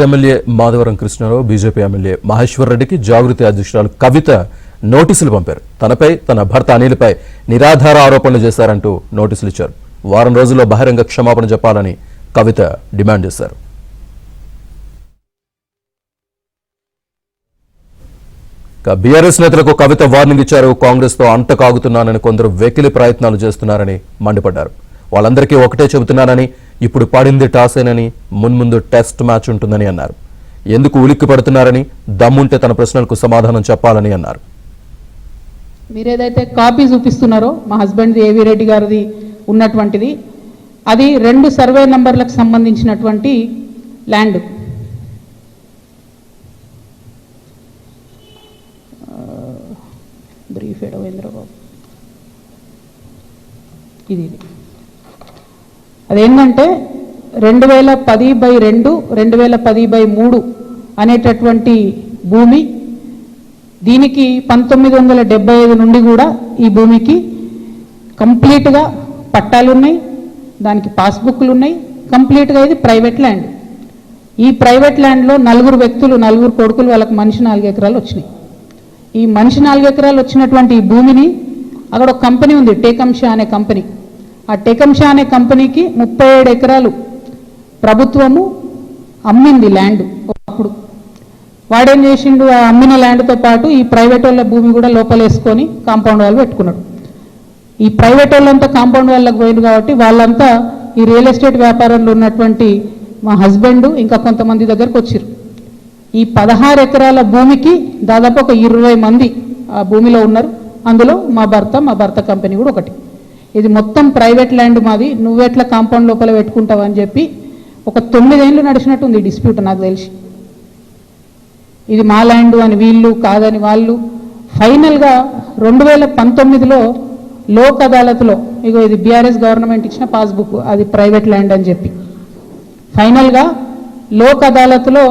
MLA Madhavaram Krishnarao BJP MLA Maheshwar రెడ్డికి జాగృతి అధ్యక్షురాలు కవిత నోటీసులు పంపారు. తనపై తన భర్త అనిల్పై నిరాధార ఆరోపణలు చేశారంటూ నోటీసులు ఇచ్చారు. వారం రోజుల్లో బహిరంగ క్షమాపణ చెప్పాలని కవిత డిమాండ్ చేశారు. బీఆర్ఎస్ నేతలకు కవిత వార్నింగ్ ఇచ్చారు. కాంగ్రెస్ తో అంట కాగుతున్నానని కొందరు వెకిలి ప్రయత్నాలు చేస్తున్నారని మండిపడ్డారు. వాళ్ళందరికీ ఒకటే చెబుతున్నానని, ఇప్పుడు పడింది టాసేనని, మున్ముందు టెస్ట్ మ్యాచ్ ఉంటుందని అన్నారు. ఎందుకు ఉలిక్కి పడుతున్నారని, దమ్ముంటే తన ప్రశ్నలకు సమాధానం చెప్పాలని అన్నారు. మీరేదైతే కాపీ చూపిస్తున్నారో మా హస్బెండ్ ఏవి రెడ్డి గారిది ఉన్నటువంటిది, అది 2 సర్వే నంబర్లకు సంబంధించినటువంటి ల్యాండ్. బ్రీఫ్ ఎడవేంద్రబాబు ఇది అదేంటంటే 2010/2 2010/3 అనేటటువంటి భూమి. దీనికి 1975 నుండి కూడా ఈ భూమికి కంప్లీట్గా పట్టాలు ఉన్నాయి, దానికి పాస్బుక్లు ఉన్నాయి. కంప్లీట్గా ఇది ప్రైవేట్ ల్యాండ్. ఈ ప్రైవేట్ ల్యాండ్లో 4 వ్యక్తులు, 4 కొడుకులు, వాళ్ళకి మనిషి 4 ఎకరాలు వచ్చినాయి. ఈ మనిషి 4 ఎకరాలు వచ్చినటువంటి ఈ భూమిని అక్కడ ఒక కంపెనీ ఉంది, టేకంషా అనే కంపెనీ. ఆ టేకంషా అనే కంపెనీకి 37 ఎకరాలు ప్రభుత్వము అమ్మింది ల్యాండ్. అప్పుడు వాడేం చేసిండు, ఆ అమ్మిన ల్యాండ్తో పాటు ఈ ప్రైవేట్ వాళ్ళ భూమి కూడా లోపలేసుకొని కాంపౌండ్ వాళ్ళు పెట్టుకున్నాడు. ఈ ప్రైవేట్ వాళ్ళంతా కాంపౌండ్ వాళ్ళకి పోయింది కాబట్టి వాళ్ళంతా ఈ రియల్ ఎస్టేట్ వ్యాపారంలో ఉన్నటువంటి మా హస్బెండ్ ఇంకా కొంతమంది దగ్గరకు వచ్చారు. ఈ 16 ఎకరాల భూమికి దాదాపు ఒక 20 మంది ఆ భూమిలో ఉన్నారు. అందులో మా భర్త కంపెనీ కూడా ఒకటి. ఇది మొత్తం ప్రైవేట్ ల్యాండ్ మాది, నువ్వెట్లా కాంపౌండ్ లోపల పెట్టుకుంటావు అని చెప్పి ఒక 9 ఏళ్ళు నడిచినట్టుంది ఈ డిస్ప్యూట్. నాకు తెలిసి ఇది మా ల్యాండ్ అని వీళ్ళు, కాదని వాళ్ళు. ఫైనల్గా 2019లో లోక్ అదాలత్లో, ఇగో ఇది బీఆర్ఎస్ గవర్నమెంట్ ఇచ్చిన పాస్బుక్, అది ప్రైవేట్ ల్యాండ్ అని చెప్పి ఫైనల్గా లోక్ అదాలత్లో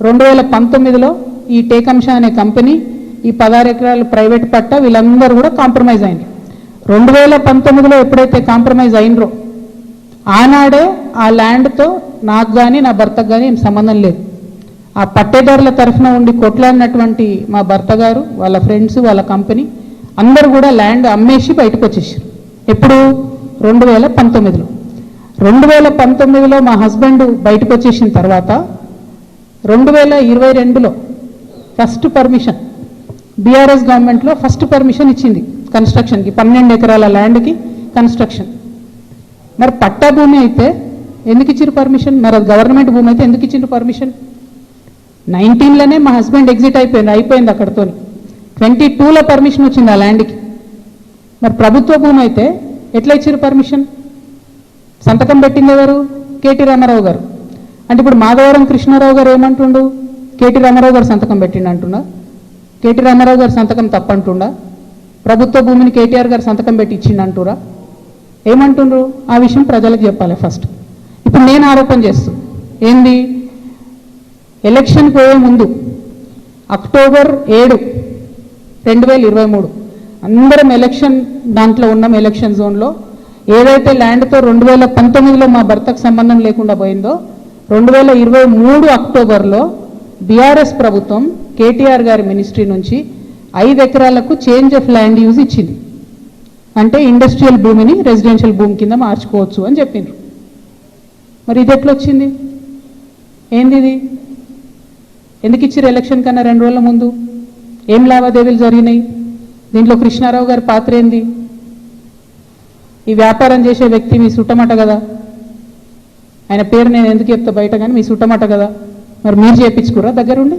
2019లో ఈ టేకంషా అనే కంపెనీ, ఈ 16 ఎకరాలు ప్రైవేట్ పట్ట, వీళ్ళందరూ కూడా కాంప్రమైజ్ అయింది. 2019లో ఎప్పుడైతే కాంప్రమైజ్ అయినరో ఆనాడే ఆ ల్యాండ్తో నాకు కానీ నా భర్తకు కానీ ఏం సంబంధం లేదు. ఆ పట్టేదారుల తరఫున ఉండి కొట్లాడినటువంటి మా భర్త గారు, వాళ్ళ ఫ్రెండ్స్, వాళ్ళ కంపెనీ అందరూ కూడా ల్యాండ్ అమ్మేసి బయటకు వచ్చేసారు. ఎప్పుడు? 2019లో. 2019లో మా హస్బెండ్ బయటకు వచ్చేసిన తర్వాత 2022లో ఫస్ట్ పర్మిషన్, బీఆర్ఎస్ గవర్నమెంట్లో ఫస్ట్ పర్మిషన్ ఇచ్చింది కన్స్ట్రక్షన్కి, 12 ఎకరాల ల్యాండ్కి కన్స్ట్రక్షన్. మరి పట్టా భూమి అయితే ఎందుకు ఇచ్చారు పర్మిషన్? మరి అది గవర్నమెంట్ భూమి అయితే ఎందుకు ఇచ్చిండ్రు పర్మిషన్? 19లోనే మా హస్బెండ్ ఎగ్జిట్ అయిపోయింది అక్కడితో. 22లో పర్మిషన్ వచ్చింది ఆ ల్యాండ్కి. మరి ప్రభుత్వ భూమి అయితే ఎట్లా ఇచ్చారు పర్మిషన్? సంతకం పెట్టింది ఎవరు? కేటీ రామారావు గారు. అంటే ఇప్పుడు మాధవరం కృష్ణారావు గారు ఏమంటుండు? కేటీ రామారావు గారు సంతకం పెట్టిండు అంటున్నా. కేటీ రామారావు గారు సంతకం తప్పంటుండా? ప్రభుత్వ భూమిని కేటీఆర్ గారు సంతకం పెట్టి ఇచ్చిండు అంటురా? ఏమంటుండ్రు? ఆ విషయం ప్రజలకు చెప్పాలి ఫస్ట్. ఇప్పుడు నేను ఆరోపణ చేస్తూ ఏంది, ఎలక్షన్ పోయే ముందు అక్టోబర్ 7, 2023 అందరం ఎలక్షన్ దాంట్లో ఉన్నాం. ఎలక్షన్ జోన్లో ఏదైతే ల్యాండ్తో 2019లో మా భర్తకు సంబంధం లేకుండా పోయిందో, 2023 అక్టోబర్లో బీఆర్ఎస్ ప్రభుత్వం కేటీఆర్ గారి మినిస్ట్రీ నుంచి 5 ఎకరాలకు చేంజ్ ఆఫ్ ల్యాండ్ యూజ్ ఇచ్చింది. అంటే ఇండస్ట్రియల్ భూమిని రెసిడెన్షియల్ భూమి కింద మార్చుకోవచ్చు అని చెప్పిండ్రు. మరి ఇది ఎట్లా వచ్చింది? ఏంది ఇది? ఎందుకు ఇచ్చారు ఎలక్షన్ కన్నా 2 రోజుల ముందు? ఏం లావాదేవీలు జరిగినాయి? దీంట్లో కృష్ణారావు గారి పాత్ర ఏంది? ఈ వ్యాపారం చేసే వ్యక్తి మీ సుట్టమట కదా, ఆయన పేరు నేను ఎందుకు చెప్తా బయట, కానీ మీ సుట్టమట కదా. మరి మీరు చేయించుకురా దగ్గరుండి?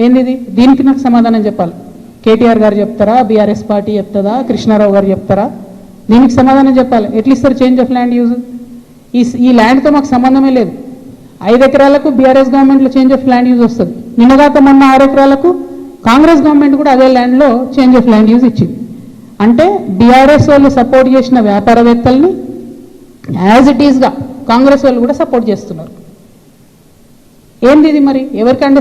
ఏంది ఇది? దీనికి నాకు సమాధానం చెప్పాలి. కేటీఆర్ గారు చెప్తారా, బీఆర్ఎస్ పార్టీ చెప్తుందా, కృష్ణారావు గారు చెప్తారా? దీనికి సమాధానం చెప్పాలి. ఎట్లా ఇస్తారు చేంజ్ ఆఫ్ ల్యాండ్ యూజ్? ఈ ల్యాండ్తో మాకు సంబంధమే లేదు. 5 ఎకరాలకు బీఆర్ఎస్ గవర్నమెంట్లో చేంజ్ ఆఫ్ ల్యాండ్ యూజ్ వస్తుంది. నిన్నగాక మొన్న 6 ఎకరాలకు కాంగ్రెస్ గవర్నమెంట్ కూడా అదే ల్యాండ్లో చేంజ్ ఆఫ్ ల్యాండ్ యూజ్ ఇచ్చింది. అంటే బీఆర్ఎస్ వాళ్ళు సపోర్ట్ చేసిన వ్యాపారవేత్తల్ని యాజ్ ఇట్ ఈస్గా కాంగ్రెస్ వాళ్ళు కూడా సపోర్ట్ చేస్తున్నారు. ఏంది ఇది? మరి ఎవరికంటే